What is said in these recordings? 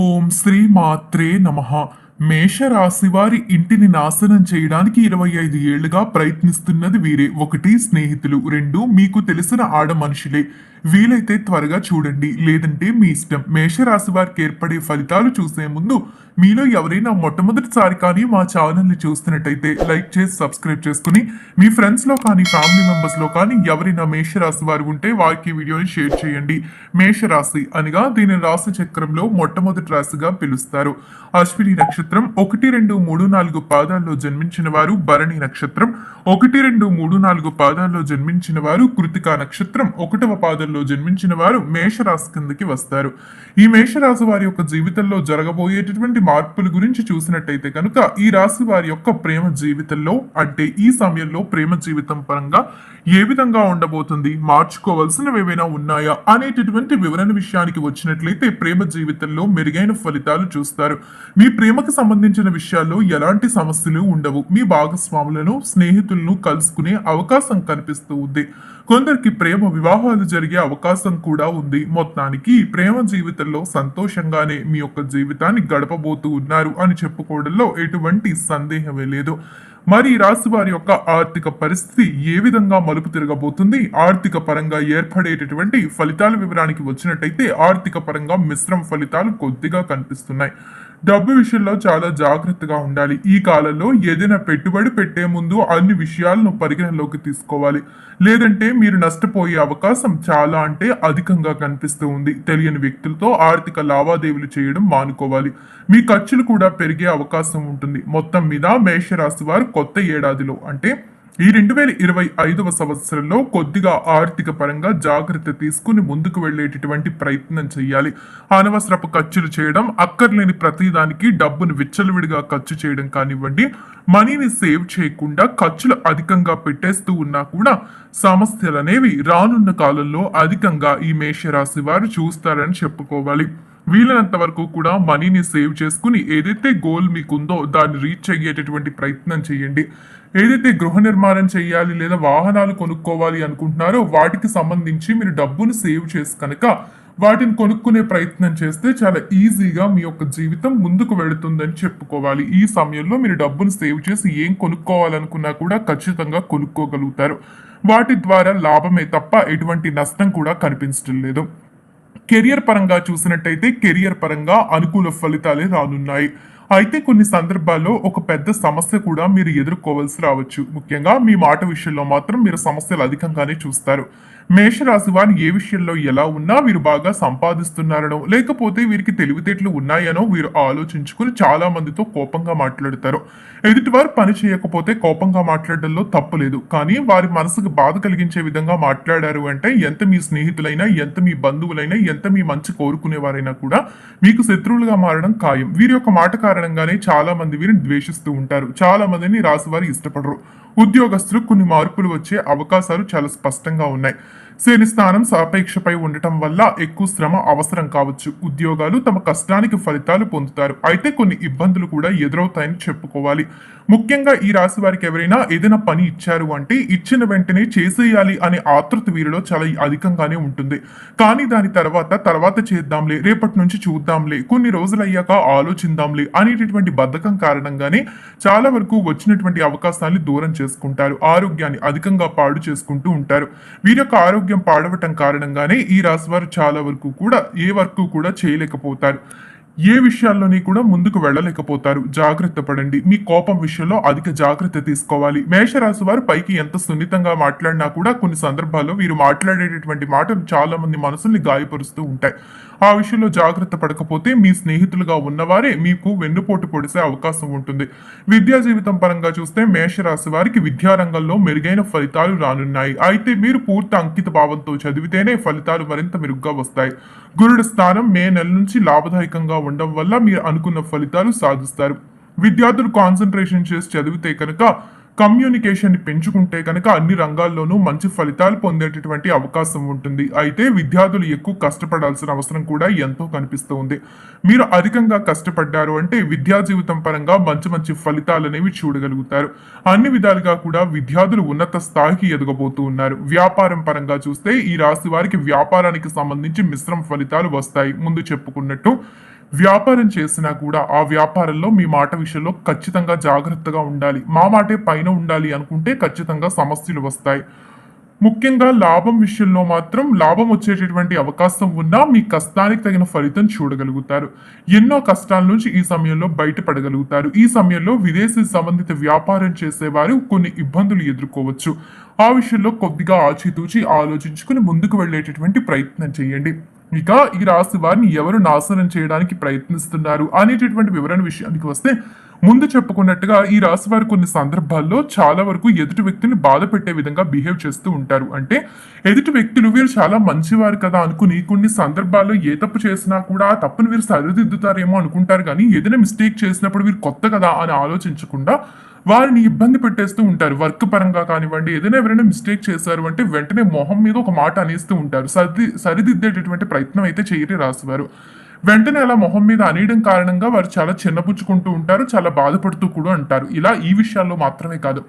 ఓం శ్రీ మాత్రే నమః. మేషరాశి వారి ఇంటిని నాశనం చేయడానికి 25 ఏళ్లుగా ప్రయత్నిస్తున్నది వీరే. 1 స్నేహితులు, 2 మీకు తెలిసిన ఆడ మనుషులే. వీలైతే త్వరగా చూడండి, లేదంటే మీ ఇష్టం. మేషరాశి వారికి ఏర్పడే ఫలితాలు చూసే ముందు మీలో ఎవరైనా మొట్టమొదటిసారి కానీ మా ఛానల్ ని చూస్తున్నట్టయితే లైక్ చేసి సబ్స్క్రైబ్ చేసుకుని మీ ఫ్రెండ్స్ లో కానీ ఫ్యామిలీ మెంబర్స్ లో కానీ ఎవరైనా మేషరాశి వారు ఉంటే వారికి ఈ వీడియోని షేర్ చేయండి. మేషరాశి అనగా దీని రాశి చక్రంలో మొట్టమొదటి రాశిగా పిలుస్తారు. అశ్విని నక్షత్రం 1, 2, 3, 4 పాదాల్లో జన్మించిన వారు భరణి నక్షత్రం, 1, 2, 3, 4 పాదాల్లో జన్మించిన వారు కృతికా నక్షత్రం, 1వ పాదంలో జన్మించిన వారు మేషరాశి కిందకి వస్తారు. ఈ మేషరాశి వారి యొక్క జీవితంలో జరగబోయేటటువంటి మార్పుల గురించి చూసినట్టయితే కనుక ఈ రాశి వారి యొక్క ప్రేమ జీవితంలో అంటే ఈ సమయంలో ప్రేమ జీవితం పరంగా ఏ విధంగా ఉండబోతుంది, మార్చుకోవాల్సినవి ఏవైనా ఉన్నాయా అనేటటువంటి వివరణ విషయానికి వచ్చినట్లయితే ప్రేమ జీవితంలో మెరుగైన ఫలితాలు చూస్తారు. మీ ప్రేమకు సంబంధించిన విషయాల్లో ఎలాంటి సమస్యలు ఉండవు. మీ భాగస్వాములను స్నేహితులను కలుసుకునే అవకాశం కనిపిస్తూ ఉంది. కొందరికి ప్రేమ వివాహాలు జరిగే అవకాశం కూడా ఉంది. మొత్తానికి ప్రేమ జీవితంలో సంతోషంగానే మీ యొక్క జీవితాన్ని గడపబోతూ ఉన్నారు అని చెప్పుకోవడంలో ఎటువంటి సందేహమే లేదు. మరి ఈ రాశి వారి యొక్క ఆర్థిక పరిస్థితి ఏ విధంగా మలుపు తిరగబోతుంది, ఆర్థిక పరంగా ఏర్పడేటటువంటి ఫలితాల వివరానికి వచ్చినట్టయితే ఆర్థిక పరంగా మిశ్రమ ఫలితాలు కొద్దిగా కనిపిస్తున్నాయి. డబ్బు విషయంలో చాలా జాగ్రత్తగా ఉండాలి. ఈ కాలంలో ఏదైనా పెట్టుబడి పెట్టే ముందు అన్ని విషయాలను పరిగణలోకి తీసుకోవాలి, లేదంటే మీరు నష్టపోయే అవకాశం చాలా అంటే అధికంగా కనిపిస్తూ ఉంది. తెలియని వ్యక్తులతో ఆర్థిక లావాదేవీలు చేయడం మానుకోవాలి. మీ ఖర్చులు కూడా పెరిగే అవకాశం ఉంటుంది. మొత్తం మీద మేషరాశి వారు కొత్త ఏడాదిలో అంటే ఈ 2025వ సంవత్సరంలో కొద్దిగా ఆర్థిక పరంగా జాగ్రత్త తీసుకుని ముందుకు వెళ్లేటటువంటి ప్రయత్నం చేయాలి. అనవసరపు ఖర్చులు చేయడం, అక్కర్లేని ప్రతిదానికి డబ్బును విచ్చలవిడిగా ఖర్చు చేయడం కానివ్వండి, మనీని సేవ్ చేయకుండా ఖర్చులు అధికంగా పెట్టేస్తూ ఉన్నా కూడా సమస్యలు అనేవి రానున్న కాలంలో అధికంగా ఈ మేషరాశి వారు చూస్తారని చెప్పుకోవాలి. వీలైనంత వరకు కూడా మనీని సేవ్ చేసుకుని ఏదైతే గోల్ మీకుందో దాన్ని రీచ్ అయ్యేటటువంటి ప్రయత్నం చేయండి. ఏదైతే గృహ నిర్మాణం చేయాలి లేదా వాహనాలు కొనుక్కోవాలి అనుకుంటున్నారో వాటికి సంబంధించి మీరు డబ్బును సేవ్ చేసి కనుక వాటిని కొనుక్కునే ప్రయత్నం చేస్తే చాలా ఈజీగా మీ యొక్క జీవితం ముందుకు వెళుతుందని చెప్పుకోవాలి. ఈ సమయంలో మీరు డబ్బును సేవ్ చేసి ఏం కొనుక్కోవాలనుకున్నా కూడా ఖచ్చితంగా కొనుక్కోగలుగుతారు. వాటి ద్వారా లాభమే తప్ప ఎటువంటి నష్టం కూడా కనిపించడం లేదు. కెరియర్ పరంగా చూసినట్టయితే కెరియర్ పరంగా అనుకూల ఫలితాలే రానున్నాయి. అయితే కొన్ని సందర్భాల్లో ఒక పెద్ద సమస్య కూడా మీరు ఎదుర్కోవాల్సి రావచ్చు. ముఖ్యంగా మీ మాట విషయంలో మాత్రం మీరు సమస్యలు అధికంగానే చూస్తారు. మేషరాశి వారు ఏ విషయంలో ఎలా ఉన్నా వీరు బాగా సంపాదిస్తున్నారనో లేకపోతే వీరికి తెలివితేటలు ఉన్నాయనో వీరు ఆలోచించుకుని చాలా మందితో కోపంగా మాట్లాడతారు. ఎదుటివారు పని చేయకపోతే కోపంగా మాట్లాడడంలో తప్పు లేదు, కానీ వారి మనసుకు బాధ కలిగించే విధంగా మాట్లాడారు అంటే ఎంత మీ స్నేహితులైనా, ఎంత మీ బంధువులైనా, ఎంత మీ మంచి కోరుకునేవారైనా కూడా మీకు శత్రువులుగా మారడం ఖాయం. వీరి యొక్క మాట కారణంగానే చాలా మంది వీరిని ద్వేషిస్తూ ఉంటారు. చాలా మందిని రాశి వారు ఇష్టపడరు. ఉద్యోగస్తులు కొన్ని మార్పులు వచ్చే అవకాశాలు చాలా స్పష్టంగా ఉన్నాయి. శని స్థానం సాపేక్షపై ఉండటం వల్ల ఎక్కువ శ్రమ అవసరం కావచ్చు. ఉద్యోగాలు తమ కష్టానికి ఫలితాలు పొందుతారు. అయితే కొన్ని ఇబ్బందులు కూడా ఎదురవుతాయని చెప్పుకోవాలి. ముఖ్యంగా ఈ రాశి వారికి ఎవరైనా ఏదైనా పని ఇచ్చారు అంటే ఇచ్చిన వెంటనే చేసేయాలి అనే ఆతృత వీరిలో చాలా అధికంగానే ఉంటుంది. కానీ దాని తర్వాత చేద్దాంలే, రేపటి నుంచి చూద్దాంలే, కొన్ని రోజులు అయ్యాక ఆలోచిందాంలే అనేటటువంటి బద్ధకం కారణంగానే చాలా వరకు వచ్చినటువంటి అవకాశాన్ని దూరం చేసుకుంటారు. ఆరోగ్యాన్ని అధికంగా పాడు చేసుకుంటూ ఉంటారు. వీరి యొక్క ఆరోగ్యం పాడవటం కారణంగానే ఈ రాశి వారు చాలా వరకు కూడా ఏ వర్క్ కూడా చేయలేకపోతారు. ఏ విషయాల్లోని కూడా ముందుకు వెళ్ళలేకపోతారు. జాగ్రత్త పడండి. మీ కోపం విషయంలో అధిక జాగ్రత్త తీసుకోవాలి. మేషరాశి వారు పైకి ఎంత సున్నితంగా మాట్లాడినా కూడా కొన్ని సందర్భాల్లో వీరు మాట్లాడేటటువంటి మాటలు చాలా మంది మనసుల్ని గాయపరుస్తూ ఉంటాయి. ఆ విషయంలో జాగ్రత్త పడకపోతే మీ స్నేహితులుగా ఉన్నవారే మీకు వెన్నుపోటు పొడిసే అవకాశం ఉంటుంది. విద్యా జీవితం పరంగా చూస్తే మేషరాశి వారికి విద్యారంగంలో మెరుగైన ఫలితాలు రానున్నాయి. అయితే మీరు పూర్తి అంకిత భావంతో చదివితేనే ఫలితాలు మరింత మెరుగ్గా వస్తాయి. గురుడు స్థానం మే నెల నుంచి లాభదాయకంగా ఉండడం వల్ల మీరు అనుకున్న ఫలితాలు సాధిస్తారు. విద్యార్థులు కాన్సన్ట్రేషన్ చేసి చదివితే కనుక, కమ్యూనికేషన్ పెంచుకుంటే కనుక అన్ని రంగాల్లోనూ మంచి ఫలితాలు పొందేటటువంటి అవకాశం ఉంటుంది. అయితే విద్యార్థులు ఎక్కువ కష్టపడాల్సిన అవసరం కూడా ఎంతో కనిపిస్తూ ఉంది. మీరు అధికంగా కష్టపడ్డారు అంటే విద్యా జీవితం పరంగా మంచి మంచి ఫలితాలు అనేవి చూడగలుగుతారు. అన్ని విధాలుగా కూడా విద్యార్థులు ఉన్నత స్థాయికి ఎదగబోతూ ఉన్నారు. వ్యాపారం పరంగా చూస్తే ఈ రాశి వారికి వ్యాపారానికి సంబంధించి మిశ్రమ ఫలితాలు వస్తాయి. ముందు చెప్పుకున్నట్టు వ్యాపారం చేసినా కూడా ఆ వ్యాపారంలో మీ మాట విషయంలో ఖచ్చితంగా జాగ్రత్తగా ఉండాలి. మా మాటే పైన ఉండాలి అనుకుంటే ఖచ్చితంగా సమస్యలు వస్తాయి. ముఖ్యంగా లాభం విషయంలో మాత్రం లాభం వచ్చేటటువంటి అవకాశం ఉన్నా మీ కష్టానికి తగిన ఫలితం చూడగలుగుతారు. ఎన్నో కష్టాల నుంచి ఈ సమయంలో బయటపడగలుగుతారు. ఈ సమయంలో విదేశీ సంబంధిత వ్యాపారం చేసేవారు కొన్ని ఇబ్బందులు ఎదుర్కోవచ్చు. ఆ విషయంలో కొద్దిగా ఆచితూచి ఆలోచించుకుని ముందుకు వెళ్ళేటటువంటి ప్రయత్నం చేయండి. ఇక ఈ రాశి వారిని ఎవరు నాశనం చేయడానికి ప్రయత్నిస్తున్నారు అనేటటువంటి వివరణ విషయానికి వస్తే, ముందు చెప్పుకున్నట్టుగా ఈ రాశి వారు కొన్ని సందర్భాల్లో చాలా వరకు ఎదుటి వ్యక్తిని బాధ పెట్టే విధంగా బిహేవ్ చేస్తూ ఉంటారు. అంటే ఎదుటి వ్యక్తులు వీరు చాలా మంచివారు కదా అనుకుని కొన్ని సందర్భాల్లో ఏ తప్పు చేసినా కూడా ఆ తప్పును వీరు సరిదిద్దుతారేమో అనుకుంటారు, కానీ ఏదైనా మిస్టేక్ చేసినప్పుడు వీరు కొత్త కదా అని ఆలోచించకుండా వారిని ఇబ్బంది పెట్టేస్తూ ఉంటారు. వర్క్ పరంగా కానివ్వండి, ఏదైనా ఎవరైనా మిస్టేక్ చేశారు అంటే వెంటనే మొహం మీద ఒక మాట అనేస్తూ ఉంటారు. సరిదిద్దేటటువంటి ప్రయత్నం అయితే చేయరు రాశివారు. వెంటనే అలా మొహం మీద అనేయడం కారణంగా వారు చాలా చిన్నపుచ్చుకుంటూ ఉంటారు, చాలా బాధపడుతూ కూడా అంటారు. ఇలా ఈ విషయాల్లో మాత్రమే కాదు,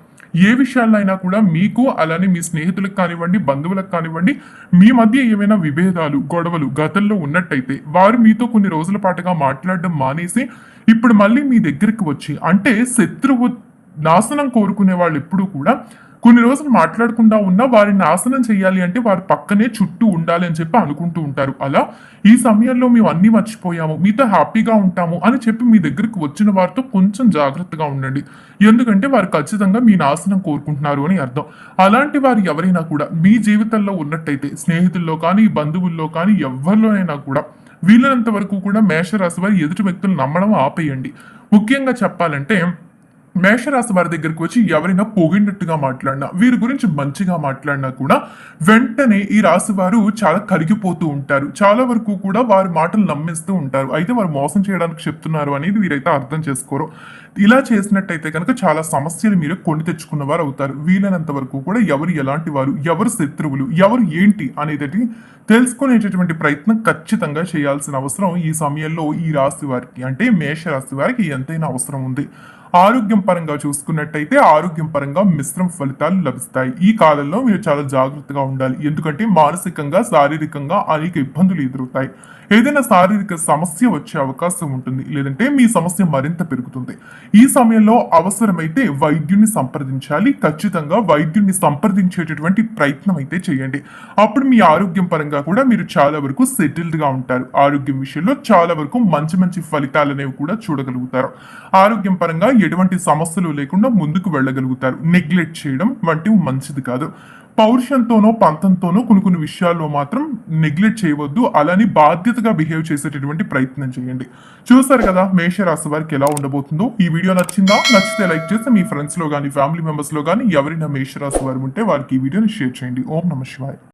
ఏ విషయాల్లో అయినా కూడా మీకు అలానే మీ స్నేహితులకు కానివ్వండి, బంధువులకు కానివ్వండి, మీ మధ్య ఏమైనా విభేదాలు, గొడవలు గతంలో ఉన్నట్టయితే వారు మీతో కొన్ని రోజుల పాటుగా మాట్లాడడం మానేసి ఇప్పుడు మళ్ళీ మీ దగ్గరికి వచ్చి, అంటే శత్రువు నాశనం కోరుకునే వాళ్ళు ఎప్పుడూ కూడా కొన్ని రోజులు మాట్లాడకుండా ఉన్నా వారిని నాశనం చేయాలి అంటే వారి పక్కనే చుట్టూ ఉండాలి అని చెప్పి అనుకుంటూ ఉంటారు. అలా ఈ సమయంలో మేము అన్ని మర్చిపోయాము, మీతో హ్యాపీగా ఉంటాము అని చెప్పి మీ దగ్గరికి వచ్చిన వారితో కొంచెం జాగ్రత్తగా ఉండండి. ఎందుకంటే వారు ఖచ్చితంగా మీ నాశనం కోరుకుంటున్నారు అని అర్థం. అలాంటి వారు ఎవరైనా కూడా మీ జీవితంలో ఉన్నట్టయితే స్నేహితుల్లో కానీ, బంధువుల్లో కానీ, ఎవరిలోనైనా కూడా వీలైనంత వరకు కూడా మేషరాశి వారి ఎదుటి వ్యక్తులు నమ్మడం ఆపేయండి. ముఖ్యంగా చెప్పాలంటే మేషరాశి వారి దగ్గరికి వచ్చి ఎవరైనా పొగిడినట్టుగా మాట్లాడినా, వీరి గురించి మంచిగా మాట్లాడినా కూడా వెంటనే ఈ రాశి వారు చాలా కరిగిపోతూ ఉంటారు. చాలా వరకు కూడా వారి మాటలు నమ్మేస్తూ ఉంటారు. అయితే వారు మోసం చేయడానికి చెప్తున్నారు అనేది వీరైతే అర్థం చేసుకోరు. ఇలా చేసినట్టయితే కనుక చాలా సమస్యలు మీరు కొని తెచ్చుకున్న వారు అవుతారు. వీలైనంత వరకు కూడా ఎవరు ఎలాంటి వారు, ఎవరు శత్రువులు, ఎవరు ఏంటి అనేది తెలుసుకునేటటువంటి ప్రయత్నం ఖచ్చితంగా చేయాల్సిన అవసరం ఈ సమయంలో ఈ రాశి వారికి, అంటే మేష రాశి వారికి ఎంతైనా అవసరం ఉంది. ఆరోగ్యం పరంగా చూసుకున్నట్టయితే ఆరోగ్యం పరంగా మిశ్రమ ఫలితాలు లభిస్తాయి. ఈ కాలంలో మీరు చాలా జాగ్రత్తగా ఉండాలి. ఎందుకంటే మానసికంగా, శారీరకంగా అనేక ఇబ్బందులు ఎదురవుతాయి. ఏదైనా శారీరక సమస్య వచ్చే అవకాశం ఉంటుంది, లేదంటే మీ సమస్య మరింత పెరుగుతుంది. ఈ సమయంలో అవసరమైతే వైద్యుని సంప్రదించాలి. ఖచ్చితంగా వైద్యుని సంప్రదించేటటువంటి ప్రయత్నం అయితే చేయండి. అప్పుడు మీ ఆరోగ్యం పరంగా కూడా మీరు చాలా వరకు సెటిల్డ్ గా ఉంటారు. ఆరోగ్యం విషయంలో చాలా వరకు మంచి మంచి ఫలితాలు అనేవి కూడా చూడగలుగుతారు. ఆరోగ్యం పరంగా ఎటువంటి సమస్యలు లేకుండా ముందుకు వెళ్ళగలుగుతారు. నెగ్లెక్ట్ చేయడం వంటివి మంచిది కాదు. పౌరుషంతోనో పంతంతోనో కొన్ని విషయాల్లో మాత్రం నెగ్లెక్ట్ చేయవద్దు. అలానే బాధ్యతగా బిహేవ్ చేసేటటువంటి ప్రయత్నం చేయండి. చూసారు కదా మేషరాశి వారికి ఎలా ఉండబోతుందో. ఈ వీడియో నచ్చిందా? నచ్చితే లైక్ చేస్తే మీ ఫ్రెండ్స్ లో కానీ, ఫ్యామిలీ మెంబర్స్ లో కానీ ఎవరైనా మేషరాశి వారు ఉంటే వారికి ఈ వీడియోని షేర్ చేయండి. ఓం నమః శివాయ.